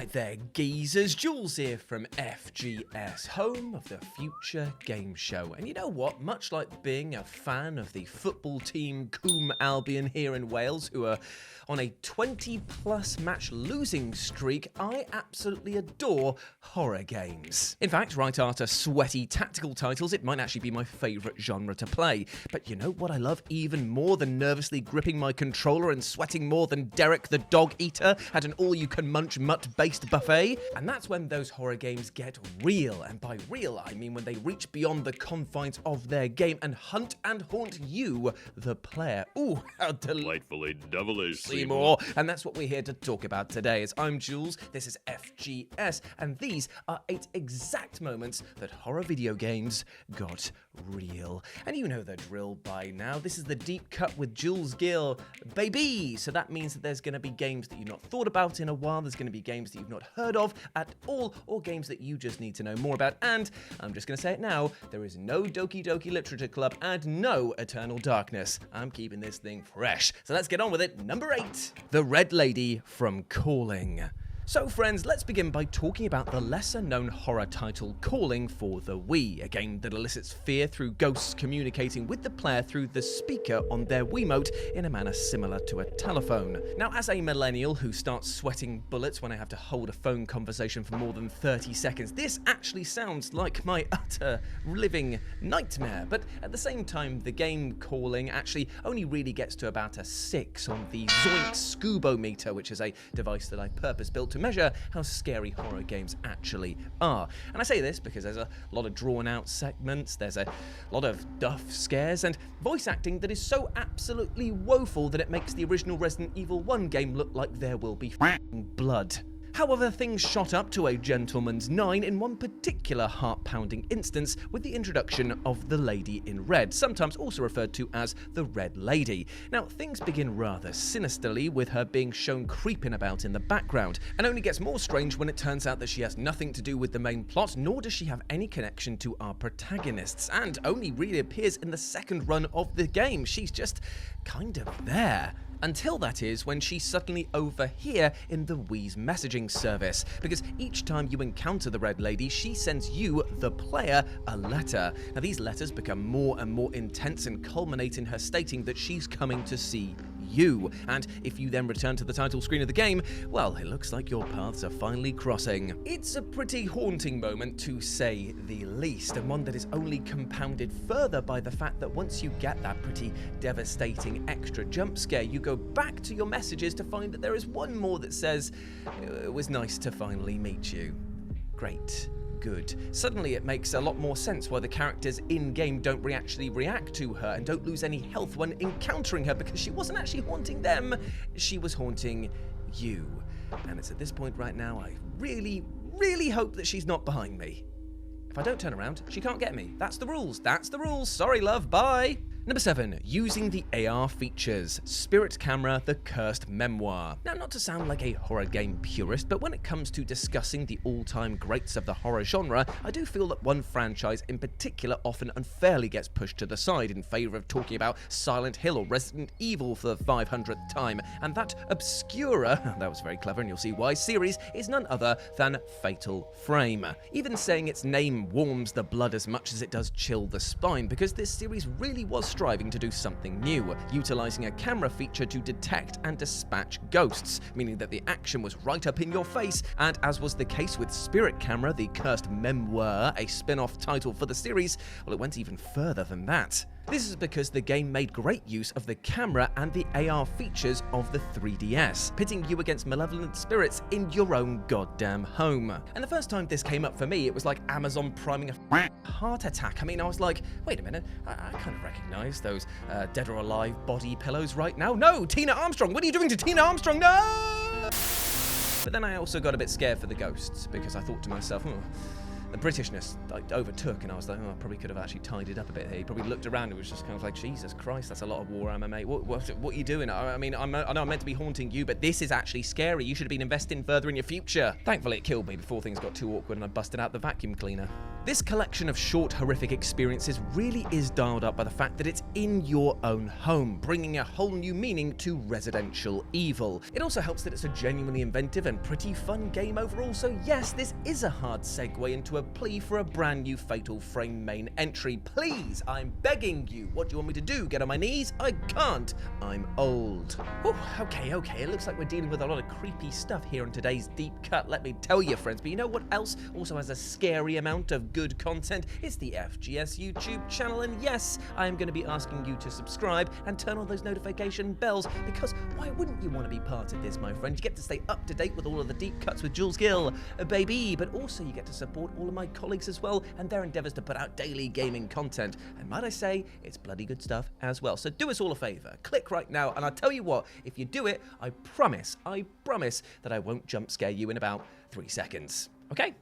Alright there, geezers, Jules here from FGS, home of the Future Game Show. And you know what? Much like being a fan of the football team Coombe Albion here in Wales, who are on a 20-plus match losing streak, I absolutely adore horror games. In fact, right after sweaty tactical titles, it might actually be my favourite genre to play. But you know what I love even more than nervously gripping my controller and sweating more than Derek the dog eater at an all-you-can-munch mutt-based buffet? And that's when those horror games get real. And by real, I mean when they reach beyond the confines of their game and hunt and haunt you, the player. Ooh, how Delightfully devilish, Seymour. And that's what we're here to talk about today. As I'm Jules, this is FGS, and these are 8 exact moments that horror video games got real. And you know the drill by now. This is the deep cut with Jules Gill, baby. So that means that there's going to be games that you've not thought about in a while. There's going to be games that you've not heard of at all, or games that you just need to know more about. And I'm just going to say it now, there is no Doki Doki Literature Club and no Eternal Darkness. I'm keeping this thing fresh. So let's get on with it. Number 8, The Red Lady from Calling. So friends, let's begin by talking about the lesser-known horror title Calling for the Wii, a game that elicits fear through ghosts communicating with the player through the speaker on their Wiimote in a manner similar to a telephone. Now, as a millennial who starts sweating bullets when I have to hold a phone conversation for more than 30 seconds, this actually sounds like my utter living nightmare. But at the same time, the game Calling actually only really gets to about a 6 on the Zoink Scubometer, which is a device that I purpose-built to measure how scary horror games actually are. And I say this because there's a lot of drawn out segments, there's a lot of duff scares, and voice acting that is so absolutely woeful that it makes the original Resident Evil 1 game look like there will be blood. However, things shot up to a gentleman's 9 in one particular heart-pounding instance with the introduction of the Lady in Red, sometimes also referred to as the Red Lady. Now, things begin rather sinisterly with her being shown creeping about in the background, and only gets more strange when it turns out that she has nothing to do with the main plot, nor does she have any connection to our protagonists, and only really appears in the second run of the game. She's just kind of there. Until that is when she's suddenly over here in the Wii's messaging service, because each time you encounter the Red Lady, she sends you, the player, a letter. Now these letters become more and more intense and culminate in her stating that she's coming to see you. And if you then return to the title screen of the game, well, it looks like your paths are finally crossing. It's a pretty haunting moment, to say the least, and one that is only compounded further by the fact that once you get that pretty devastating extra jump scare, you go back to your messages to find that there is one more that says, "It was nice to finally meet you." Great. Good. Suddenly it makes a lot more sense why the characters in-game don't actually react to her and don't lose any health when encountering her, because she wasn't actually haunting them, she was haunting you. And it's at this point right now I really, really hope that she's not behind me. If I don't turn around, she can't get me. That's the rules. That's the rules. Sorry, love. Bye. Number 7, using the AR features. Spirit Camera, The Cursed Memoir. Now, not to sound like a horror game purist, but when it comes to discussing the all-time greats of the horror genre, I do feel that one franchise in particular often unfairly gets pushed to the side in favour of talking about Silent Hill or Resident Evil for the 500th time, and that obscura, that was very clever and you'll see why, series is none other than Fatal Frame. Even saying its name warms the blood as much as it does chill the spine, because this series really was striving to do something new, utilising a camera feature to detect and dispatch ghosts, meaning that the action was right up in your face, and as was the case with Spirit Camera, The Cursed Memoir, a spin-off title for the series, well, it went even further than that. This is because the game made great use of the camera and the AR features of the 3DS, pitting you against malevolent spirits in your own goddamn home. And the first time this came up for me, it was like Amazon priming a heart attack. I mean, I was like, wait a minute, I kind of recognize those Dead or Alive body pillows right now. No, Tina Armstrong, what are you doing to Tina Armstrong? No! But then I also got a bit scared for the ghosts, because I thought to myself, The Britishness overtook, and I was like, oh, I probably could have actually tidied up a bit here. He probably looked around and was just kind of like, Jesus Christ, that's a lot of Warhammer, mate. What are you doing? I mean, I know I'm meant to be haunting you, but this is actually scary. You should have been investing further in your future. Thankfully, it killed me before things got too awkward and I busted out the vacuum cleaner. This collection of short, horrific experiences really is dialed up by the fact that it's in your own home, bringing a whole new meaning to residential evil. It also helps that it's a genuinely inventive and pretty fun game overall, so yes, this is a hard segue into a plea for a brand new Fatal Frame main entry. Please, I'm begging you. What do you want me to do? Get on my knees? I can't. I'm old. Whew, okay. It looks like we're dealing with a lot of creepy stuff here in today's Deep Cut, let me tell you, friends. But you know what else also has a scary amount of good content? It's the FGS YouTube channel, and yes, I'm going to be asking you to subscribe and turn on those notification bells, because why wouldn't you want to be part of this, my friend? You get to stay up to date with all of the Deep Cuts with Jules Gill, baby, but also you get to support all of my colleagues as well and their endeavors to put out daily gaming content. And might I say, it's bloody good stuff as well. So do us all a favor, click right now, and I'll tell you what, if you do it, I promise that I won't jump scare you in about 3 seconds. Okay?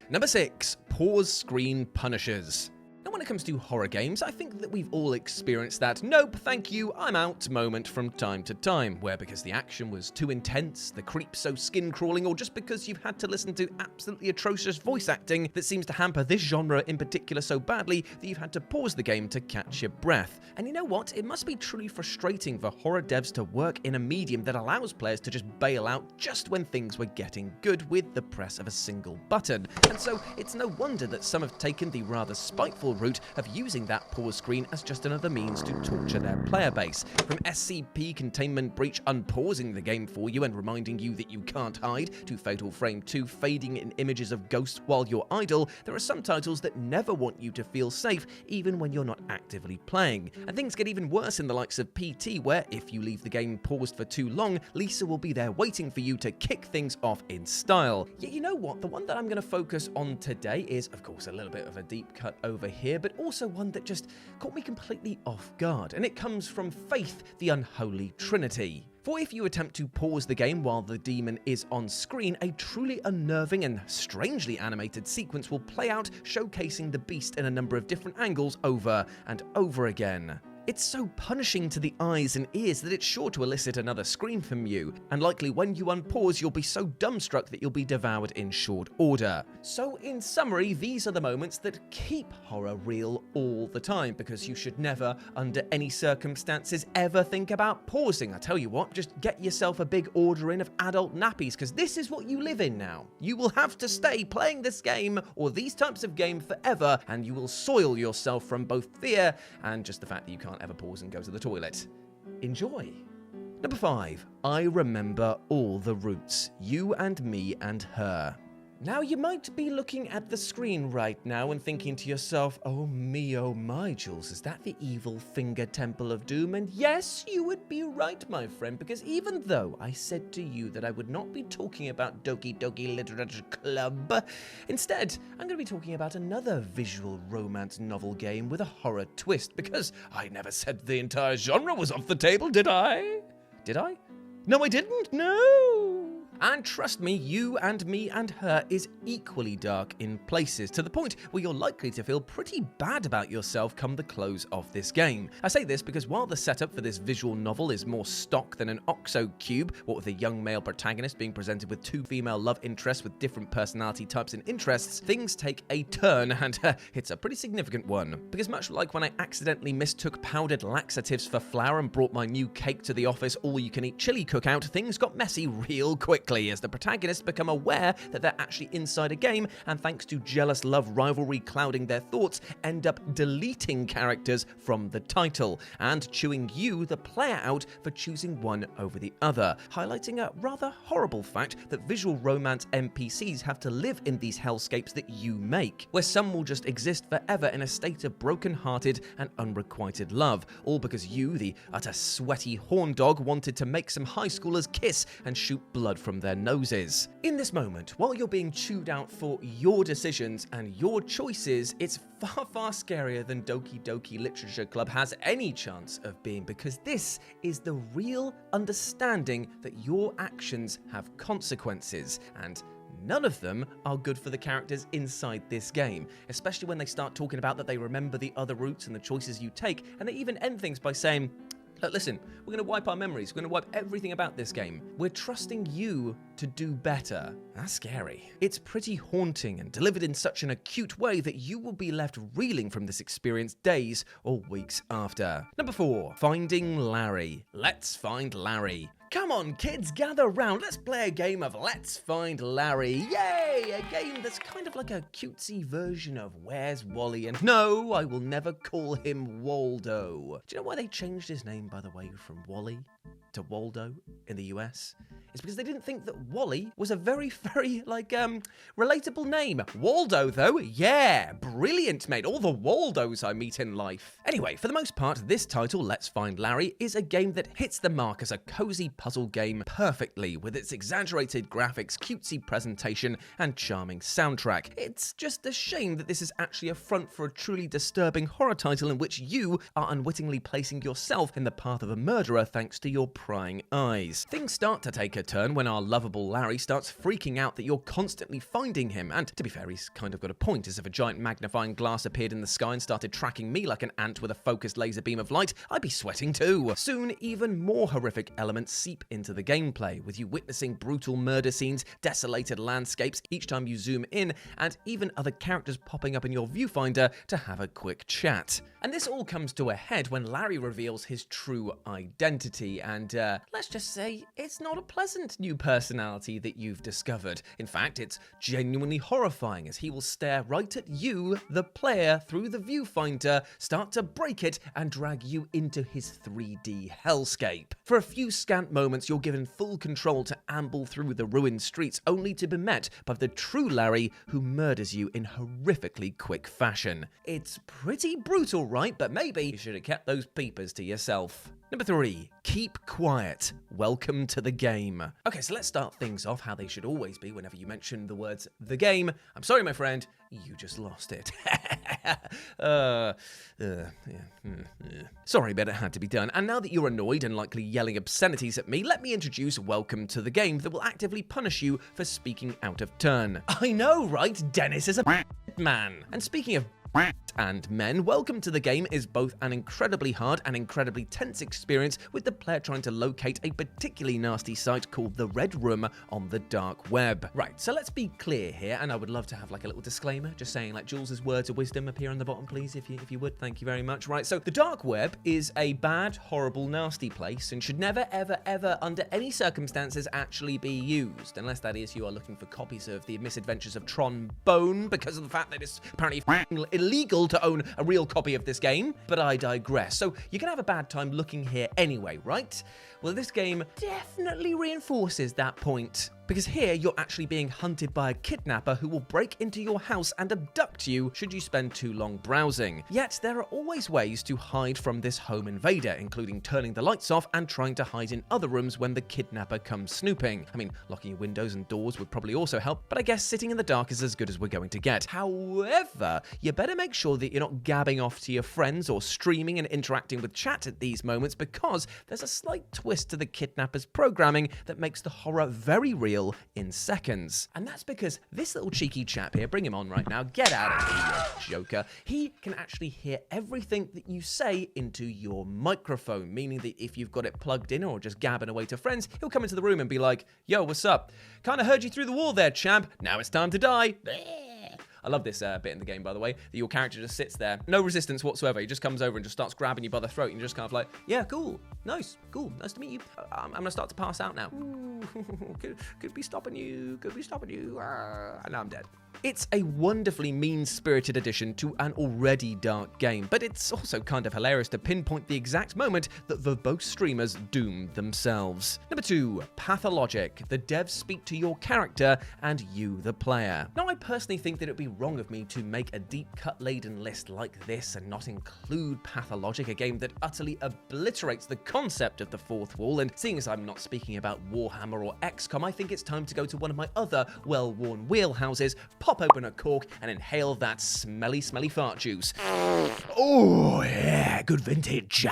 Number 6, pause screen punishers. Now, when it comes to horror games, I think that we've all experienced that nope, thank you, I'm out moment from time to time, where because the action was too intense, the creep so skin-crawling, or just because you've had to listen to absolutely atrocious voice acting that seems to hamper this genre in particular so badly that you've had to pause the game to catch your breath. And you know what? It must be truly frustrating for horror devs to work in a medium that allows players to just bail out just when things were getting good with the press of a single button. And so it's no wonder that some have taken the rather spiteful route of using that pause screen as just another means to torture their player base. From SCP Containment Breach unpausing the game for you and reminding you that you can't hide, to Fatal Frame 2 fading in images of ghosts while you're idle, there are some titles that never want you to feel safe even when you're not actively playing. And things get even worse in the likes of PT, where if you leave the game paused for too long, Lisa will be there waiting for you to kick things off in style. Yet you know what? The one that I'm going to focus on today is, of course, a little bit of a deep cut over here, but also one that just caught me completely off guard, and it comes from Faith, the Unholy Trinity. For if you attempt to pause the game while the demon is on screen, a truly unnerving and strangely animated sequence will play out, showcasing the beast in a number of different angles over and over again. It's so punishing to the eyes and ears that it's sure to elicit another scream from you, and likely when you unpause you'll be so dumbstruck that you'll be devoured in short order. So in summary, these are the moments that keep horror real all the time, because you should never, under any circumstances, ever think about pausing. I tell you what, just get yourself a big order in of adult nappies, because this is what you live in now. You will have to stay playing this game, or these types of game, forever, and you will soil yourself from both fear and just the fact that you can't ever pause and go to the toilet. Enjoy. Number 5, I remember all the roots. You and me and her. Now, you might be looking at the screen right now and thinking to yourself, oh me, oh my, Jules, is that the evil finger temple of doom? And yes, you would be right, my friend, because even though I said to you that I would not be talking about Doki Doki Literature Club, instead, I'm going to be talking about another visual romance novel game with a horror twist, because I never said the entire genre was off the table, did I? Did I? No, I didn't, no! And trust me, You and Me and Her is equally dark in places, to the point where you're likely to feel pretty bad about yourself come the close of this game. I say this because while the setup for this visual novel is more stock than an OXO cube, what with a young male protagonist being presented with 2 female love interests with different personality types and interests, things take a turn, and it's a pretty significant one. Because much like when I accidentally mistook powdered laxatives for flour and brought my new cake to the office all-you-can-eat chili cookout, things got messy real quickly as the protagonists become aware that they're actually inside a game, and thanks to jealous love rivalry clouding their thoughts, end up deleting characters from the title and chewing you, the player, out for choosing one over the other, highlighting a rather horrible fact that visual romance NPCs have to live in these hellscapes that you make, where some will just exist forever in a state of broken-hearted and unrequited love, all because you, the utter sweaty horn dog, wanted to make some high schoolers kiss and shoot blood from from their noses. In this moment, while you're being chewed out for your decisions and your choices, it's far, far scarier than Doki Doki Literature Club has any chance of being, because this is the real understanding that your actions have consequences, and none of them are good for the characters inside this game, especially when they start talking about that they remember the other routes and the choices you take, and they even end things by saying, look, listen, we're going to wipe our memories. We're going to wipe everything about this game. We're trusting you to do better. That's scary. It's pretty haunting and delivered in such an acute way that you will be left reeling from this experience days or weeks after. Number 4, Finding Larry. Let's find Larry. Come on, kids, gather round. Let's play a game of Let's Find Larry. Yay! A game that's kind of like a cutesy version of Where's Wally? And no, I will never call him Waldo. Do you know why they changed his name, by the way, from Wally to Waldo in the US? It's because they didn't think that Wally was a very, very, relatable name. Waldo, though, yeah, brilliant, mate. All the Waldos I meet in life. Anyway, for the most part, this title, Let's Find Larry, is a game that hits the mark as a cozy puzzle game perfectly, with its exaggerated graphics, cutesy presentation, and charming soundtrack. It's just a shame that this is actually a front for a truly disturbing horror title in which you are unwittingly placing yourself in the path of a murderer thanks to your prying eyes. Things start to take a turn when our lovable Larry starts freaking out that you're constantly finding him, and to be fair, he's kind of got a point, as if a giant magnifying glass appeared in the sky and started tracking me like an ant with a focused laser beam of light, I'd be sweating too. Soon, even more horrific elements seep into the gameplay, with you witnessing brutal murder scenes, desolated landscapes each time you zoom in, and even other characters popping up in your viewfinder to have a quick chat. And this all comes to a head when Larry reveals his true identity, and let's just say it's not a pleasant new personality that you've discovered. In fact, it's genuinely horrifying, as he will stare right at you, the player, through the viewfinder, start to break it, and drag you into his 3D hellscape. For a few scant moments, you're given full control to amble through the ruined streets, only to be met by the true Larry, who murders you in horrifically quick fashion. It's pretty brutal, right? But maybe you should have kept those peepers to yourself. Number 3, Keep Quiet. Welcome to the game. Okay, so let's start things off how they should always be whenever you mention the words the game. I'm sorry, my friend, you just lost it. Sorry, but it had to be done. And now that you're annoyed and likely yelling obscenities at me, let me introduce Welcome to the Game that will actively punish you for speaking out of turn. I know, right? Dennis is a man. And speaking of and men, Welcome to the Game is both an incredibly hard and incredibly tense experience, with the player trying to locate a particularly nasty site called the Red Room on the dark web. Right, so let's be clear here, and I would love to have like a little disclaimer, just saying like Jules' words of wisdom appear on the bottom, please, if you would. Thank you very much. Right, so the dark web is a bad, horrible, nasty place and should never, ever, ever, under any circumstances, actually be used, unless that is you are looking for copies of the misadventures of Trombone, because of the fact that it's apparently illegal to own a real copy of this game, but I digress. So you're gonna have a bad time looking here anyway, right? Well, this game definitely reinforces that point, because here you're actually being hunted by a kidnapper who will break into your house and abduct you should you spend too long browsing. Yet there are always ways to hide from this home invader, including turning the lights off and trying to hide in other rooms when the kidnapper comes snooping. I mean, locking your windows and doors would probably also help, but I guess sitting in the dark is as good as we're going to get. However, you better make sure that you're not gabbing off to your friends or streaming and interacting with chat at these moments, because there's a slight twist to the kidnapper's programming that makes the horror very real in seconds. And that's because this little cheeky chap here, bring him on right now, get out of here, you joker. He can actually hear everything that you say into your microphone, meaning that if you've got it plugged in or just gabbing away to friends, he'll come into the room and be like, yo, what's up? Kinda heard you through the wall there, champ. Now it's time to die. I love this bit in the game, by the way, that your character just sits there, no resistance whatsoever. He just comes over and just starts grabbing you by the throat, and you're just kind of like, yeah, cool, nice to meet you. I'm gonna start to pass out now. Could be stopping you, and now I'm dead. It's a wonderfully mean-spirited addition to an already dark game, but it's also kind of hilarious to pinpoint the exact moment that verbose streamers doomed themselves. Number 2, Pathologic. The devs speak to your character and you, the player. Now, I personally think that it would be wrong of me to make a deep cut-laden list like this and not include Pathologic, a game that utterly obliterates the concept of the fourth wall, and seeing as I'm not speaking about Warhammer or XCOM, I think it's time to go to one of my other well-worn wheelhouses, pop open a cork, and inhale that smelly fart juice. Oh yeah, good vintage.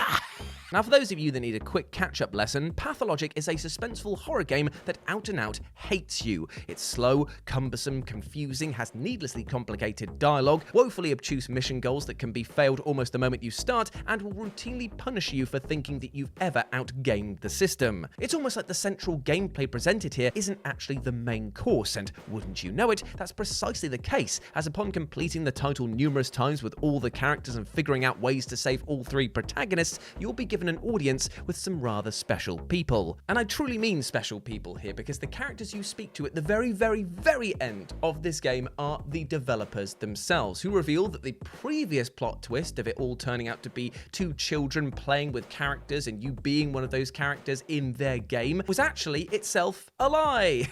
Now, for those of you that need a quick catch-up lesson, Pathologic is a suspenseful horror game that out-and-out hates you. It's slow, cumbersome, confusing, has needlessly complicated dialogue, woefully obtuse mission goals that can be failed almost the moment you start, and will routinely punish you for thinking that you've ever outgamed the system. It's almost like the central gameplay presented here isn't actually the main course, and wouldn't you know it, that's precisely the case, as upon completing the title numerous times with all the characters and figuring out ways to save all three protagonists, you'll be given an audience with some rather special people. And I truly mean special people here, because the characters you speak to at the very end of this game are the developers themselves, who reveal that the previous plot twist of it all turning out to be two children playing with characters and you being one of those characters in their game was actually itself a lie.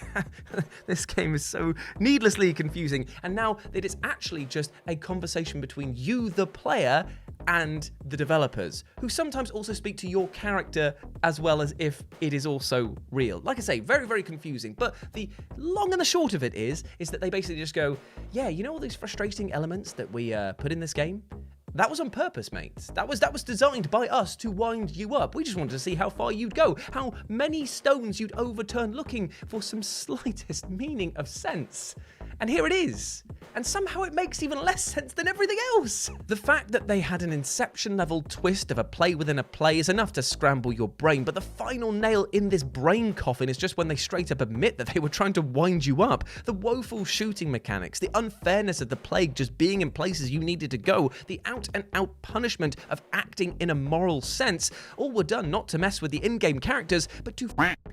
This game is so needlessly confusing, and now that it's actually just a conversation between you, the player, and the developers, who sometimes also speak to your character as well as if it is also real. Like I say, very confusing, but the long and the short of it is that they basically just go, yeah, you know all these frustrating elements that we put in this game? That was on purpose, mates. That was designed by us to wind you up. We just wanted to see how far you'd go, how many stones you'd overturn looking for some slightest meaning of sense. And here it is. And somehow it makes even less sense than everything else. The fact that they had an Inception-level twist of a play within a play is enough to scramble your brain, but the final nail in this brain coffin is just when they straight up admit that they were trying to wind you up. The woeful shooting mechanics, the unfairness of the plague just being in places you needed to go, the out-and-out punishment of acting in a moral sense, all were done not to mess with the in-game characters, but to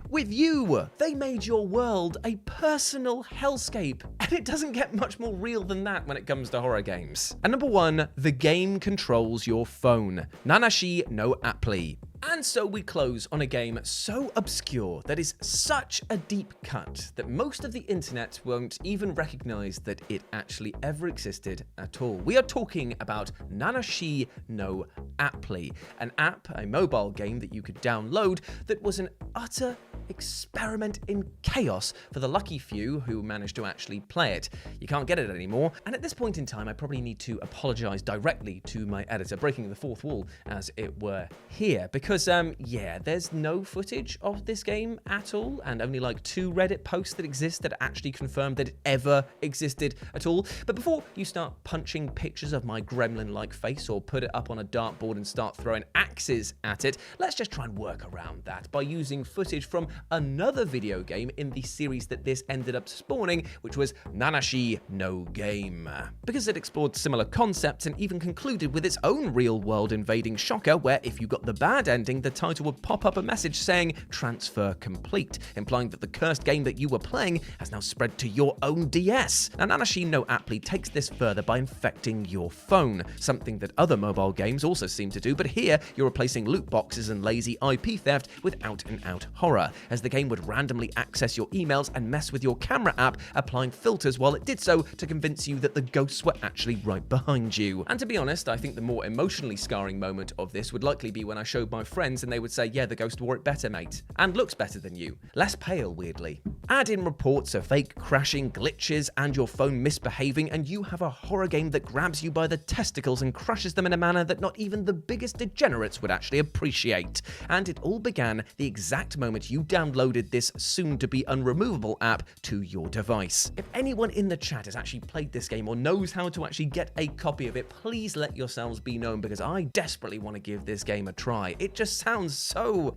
with you. They made your world a personal hellscape, and it doesn't get much more real than that when it comes to horror games. And number one, the game controls your phone. Nanashi No Appli. And so we close on a game so obscure that is such a deep cut that most of the internet won't even recognize that it actually ever existed at all. We are talking about Nanashi No Appli, an app, a mobile game that you could download that was an utter experiment in chaos for the lucky few who managed to actually play it. You can't get it anymore, and at this point in time I probably need to apologize directly to my editor, breaking the fourth wall as it were here, because yeah, there's no footage of this game at all, and only like 2 Reddit posts that exist that actually confirm that it ever existed at all. But before you start punching pictures of my gremlin-like face or put it up on a dartboard and start throwing axes at it, let's just try and work around that by using footage from another video game in the series that this ended up spawning, which was Nanashi No Game. Because it explored similar concepts and even concluded with its own real-world invading shocker, where if you got the bad ending, the title would pop up a message saying transfer complete, implying that the cursed game that you were playing has now spread to your own DS. Now, Nanashi No Appli takes this further by infecting your phone, something that other mobile games also seem to do, but here you're replacing loot boxes and lazy IP theft with out-and-out horror, as the game would randomly access your emails and mess with your camera app, applying filters while it did so to convince you that the ghosts were actually right behind you. And to be honest, I think the more emotionally scarring moment of this would likely be when I showed my friends and they would say, yeah, the ghost wore it better, mate, and looks better than you. Less pale, weirdly. Add in reports of fake crashing, glitches, and your phone misbehaving, and you have a horror game that grabs you by the testicles and crushes them in a manner that not even the biggest degenerates would actually appreciate. And it all began the exact moment you downloaded this soon-to-be unremovable app to your device. If anyone in the chat has actually played this game or knows how to actually get a copy of it, please let yourselves be known, because I desperately want to give this game a try. It just sounds so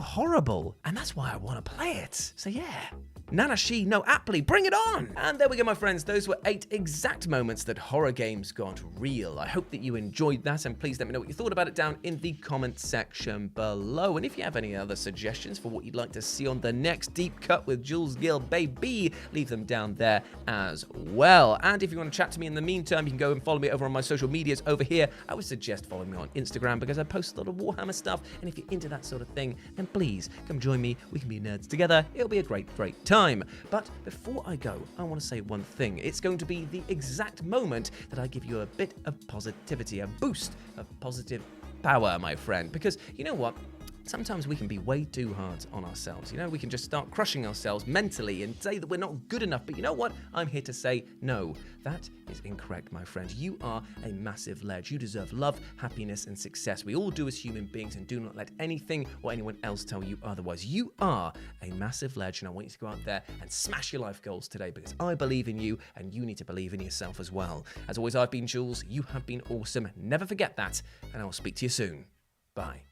horrible, and that's why I want to play it. So yeah. Nanashi No Appli, bring it on! And there we go, my friends. Those were 8 exact moments that horror games got real. I hope that you enjoyed that, and please let me know what you thought about it down in the comment section below. And if you have any other suggestions for what you'd like to see on the next Deep Cut with Jules Gill, baby, leave them down there as well. And if you want to chat to me in the meantime, you can go and follow me over on my social medias over here. I would suggest following me on Instagram, because I post a lot of Warhammer stuff, and if you're into that sort of thing, then please come join me. We can be nerds together. It'll be a great time. time. But before I go, I want to say one thing. It's going to be the exact moment that I give you a bit of positivity, a boost of positive power, my friend. Because you know what? Sometimes we can be way too hard on ourselves. You know, we can just start crushing ourselves mentally and say that we're not good enough. But you know what? I'm here to say no. That is incorrect, my friend. You are a massive ledge. You deserve love, happiness, and success. We all do as human beings, and do not let anything or anyone else tell you otherwise. You are a massive ledge, and I want you to go out there and smash your life goals today, because I believe in you, and you need to believe in yourself as well. As always, I've been Jules. You have been awesome. Never forget that, and I will speak to you soon. Bye.